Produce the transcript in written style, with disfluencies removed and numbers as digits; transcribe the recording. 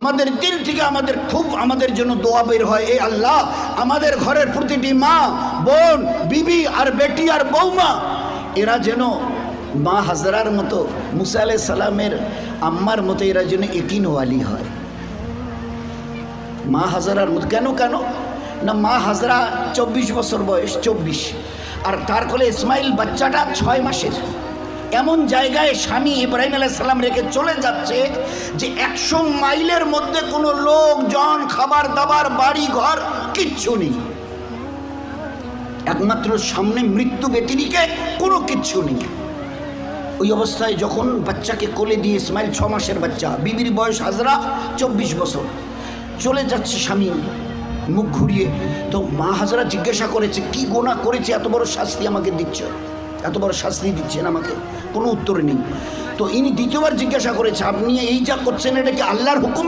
আমাদের দিল থেকে আমাদের জন্য দোয়া বের হয়, এ আল্লাহ আমাদের ঘরের প্রতিটি মা, বোন, বিবি আর বেটি আর বৌমা এরা যেন মা হাজরার মতো, মুসা আলাইহিস সালামের আম্মার মতো এরা যেন ইয়াকিনওয়ালি হয়। মা হাজরার মতো কেন না, মা হাজরা 24 বছর বয়স, 24, আর তার কোলে ইসমাইল বাচ্চাটা 6 মাসের। এমন জায়গায় স্বামী ইব্রাহিম আলাইহিস সালাম রেখে চলে যাচ্ছে যে 100 মাইলের মধ্যে কোনো লোকজন, খাবার দাবার, বাড়ি ঘর কিচ্ছু নেই, একমাত্র সামনে মৃত্যু ব্যতিরিকে কোনো কিচ্ছু নেই। ওই অবস্থায় যখন বাচ্চাকে কোলে দিয়ে, ইসমাইল 6 মাসের বাচ্চা, বিবির বয়স হাজরা 24 বছর, চলে যাচ্ছে স্বামী মুখ ঘুরিয়ে। তো মা হাজরা জিজ্ঞাসা করেছে, কি গুনাহ করেছে এত বড় শাস্তি আমাকে দিচ্ছ, এত বড় শাস্তি দিচ্ছেন আমাকে? কোনো উত্তর নেই। তো ইনি দ্বিতীয়বার জিজ্ঞাসা করেছে, আপনি এই যা করছেন এটা কি আল্লাহর হুকুমে?